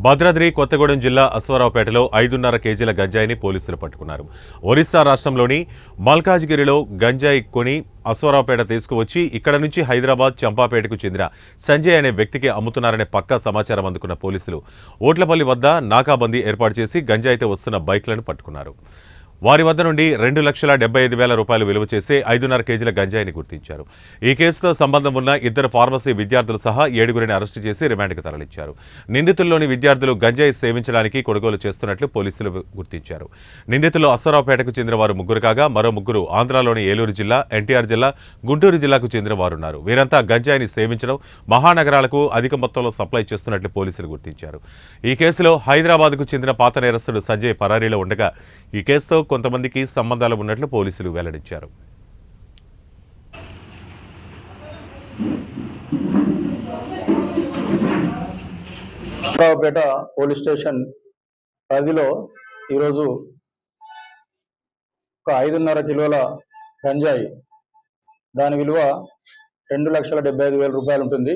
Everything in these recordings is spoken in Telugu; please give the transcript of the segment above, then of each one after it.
భద్రాద్రి కొత్తగూడెం జిల్లా అశ్వారావుపేటలో 5.5 కేజీల గంజాయిని పోలీసులు పట్టుకున్నారు. ఒరిస్సా రాష్ట్రంలోని మల్కాజ్గిరిలో గంజాయి కొని అశ్వారావుపేట తీసుకువచ్చి ఇక్కడ నుంచి హైదరాబాద్ చంపాపేటకు చెందిన సంజయ్ అనే వ్యక్తికి అమ్ముతున్నారనే పక్కా సమాచారం అందుకున్న పోలీసులు ఓట్లపల్లి వద్ద నాకాబందీ ఏర్పాటు చేసి గంజాయితో వస్తున్న బైక్లను పట్టుకున్నారు. వారి వద్ద నుండి 2,75,000 రూపాయలు విలువ చేసే 5.5 కేజీల గంజాయిని గుర్తించారు. ఈ కేసుతో సంబంధం ఉన్న 2 ఫార్మసీ విద్యార్థులు సహా 7గురిని అరెస్టు చేసి రిమాండ్కు తరలించారు. నిందితుల్లోని విద్యార్థులు గంజాయి సేవించడానికి కొనుగోలు చేస్తున్నట్లు పోలీసులు గుర్తించారు. నిందితులు అశ్వారావుపేటకు చెందిన వారు 3 కాగా మరో 3 ఆంధ్రాలోని ఏలూరు జిల్లా, ఎన్టీఆర్ జిల్లా, గుంటూరు జిల్లాకు చెందిన వారున్నారు. వీరంతా గంజాయిని సేవించడం, మహానగరాలకు అధిక మొత్తంలో సప్లై చేస్తున్నట్లు పోలీసులు గుర్తించారు. ఈ కేసులో హైదరాబాద్కు చెందిన పాత నేరస్తుడు సంజయ్ పరారీలో ఉండగా ఈ కేసుతో కొంతమందికి సంబంధాలు ఉన్నట్లు పోలీసులు వెల్లడించారు. అశ్వారావుపేట పోలీస్ స్టేషన్ పరిధిలో ఈరోజు ఒక 5.5 కిలోల గంజాయి, దాని విలువ 2,75,000 రూపాయలు ఉంటుంది.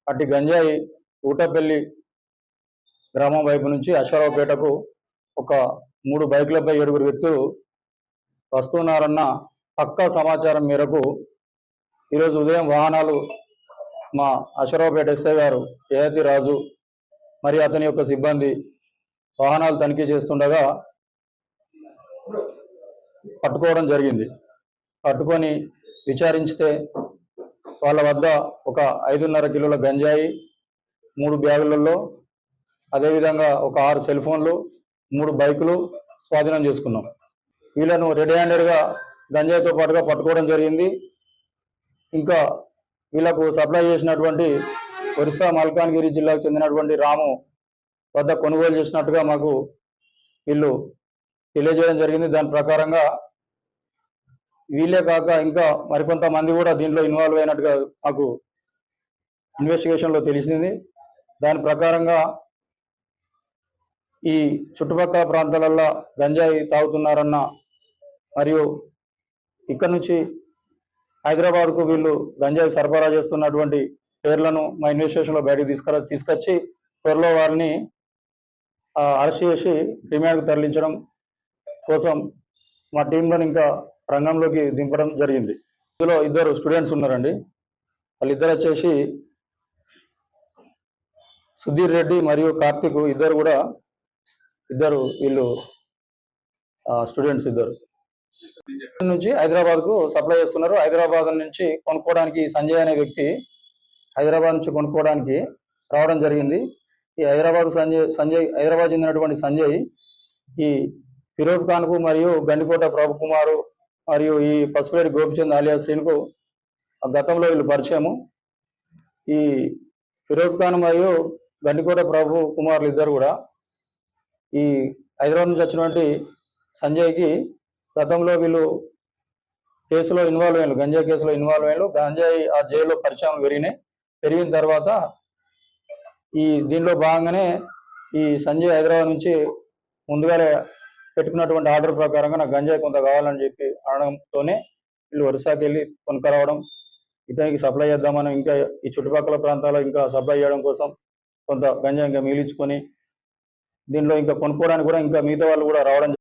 అట్టి గంజాయి ఊటపల్లి గ్రామం వైపు నుంచి అశ్వారావుపేటకు ఒక 3 బైకులపై 7 వ్యక్తులు వస్తున్నారన్న పక్కా సమాచారం మేరకు ఈరోజు ఉదయం వాహనాలు మా అశ్వారావుపేట ఎస్ఐ గారు జయతి రాజు మరియు అతని యొక్క సిబ్బంది వాహనాలు తనిఖీ చేస్తుండగా పట్టుకోవడం జరిగింది. పట్టుకొని విచారించితే వాళ్ళ వద్ద ఒక 5.5 కిలోల గంజాయి, 3 బ్యాగులలో, అదేవిధంగా ఒక 6 సెల్ ఫోన్లు, 3 బైకులు స్వాధీనం చేసుకున్నాం. వీళ్ళను రెడ్ హ్యాండెడ్గా గంజాయితో పాటుగా పట్టుకోవడం జరిగింది. ఇంకా వీళ్ళకు సప్లై చేసినటువంటి ఒరిస్సా మల్కాజ్గిరి జిల్లాకు చెందినటువంటి రాము వద్ద కొనుగోలు చేసినట్టుగా మాకు వీళ్ళు తెలియజేయడం జరిగింది. దాని ప్రకారంగా వీళ్ళే కాక ఇంకా మరికొంతమంది కూడా దీంట్లో ఇన్వాల్వ్ అయినట్టుగా మాకు ఇన్వెస్టిగేషన్లో తెలిసింది. దాని ప్రకారంగా ఈ చుట్టుపక్కల ప్రాంతాలలో గంజాయి తాగుతున్నారన్న మరియు ఇక్కడ నుంచి హైదరాబాద్కు వీళ్ళు గంజాయి సరఫరా చేస్తున్నటువంటి పేర్లను మా ఇన్వెస్టిగేషన్లో బయటకు తీసుకొచ్చి త్వరలో వారిని అరెస్ట్ చేసి రిమాండ్కు తరలించడం కోసం మా టీంలో ఇంకా రంగంలోకి దింపడం జరిగింది. ఇందులో 2 స్టూడెంట్స్ ఉన్నారండి. వాళ్ళిద్దరు వచ్చేసి సుధీర్ రెడ్డి మరియు కార్తిక్, ఇద్దరు వీళ్ళు స్టూడెంట్స్ నుంచి హైదరాబాద్కు సప్లై చేస్తున్నారు. హైదరాబాద్ నుంచి కొనుక్కోవడానికి సంజయ్ అనే వ్యక్తి హైదరాబాద్ నుంచి కొనుక్కోవడానికి రావడం జరిగింది. ఈ హైదరాబాద్ చెందినటువంటి సంజయ్ ఈ ఫిరోజ్ ఖాన్కు మరియు గండికోట ప్రభు కుమారు మరియు ఈ పసుపేరి గోపిచంద్ ఆలియా శ్రీనుకు గతంలో వీళ్ళు పరిచయము. ఈ ఫిరోజ్ ఖాన్ మరియు గండికోట ప్రభు కుమారులు ఇద్దరు కూడా ఈ హైదరాబాద్ నుంచి వచ్చినటువంటి సంజయ్కి గతంలో వీళ్ళు కేసులో ఇన్వాల్వ్ అయ్యారు, గంజాయి కేసులో ఇన్వాల్వ్ అయ్యారు. గంజాయి ఆ జైల్లో పరిచయం పెరిగిన తర్వాత దీనిలో భాగంగానే ఈ సంజయ్ హైదరాబాద్ నుంచి ముందుగానే పెట్టుకున్నటువంటి ఆర్డర్ ప్రకారంగా నాకు గంజాయి కొంత కావాలని చెప్పి అనడంతోనే వీళ్ళు ఒరిస్సాకి వెళ్ళి కొనుక్కరావడం, ఇతనికి సప్లై చేద్దామని ఇంకా ఈ చుట్టుపక్కల ప్రాంతాల్లో ఇంకా సప్లై చేయడం కోసం కొంత గంజాయి ఇంకా మిగిలించుకొని దీనిలో ఇంకా కొనుక్కోవడానికి కూడా ఇంకా మిగతా వాళ్ళు కూడా రావడం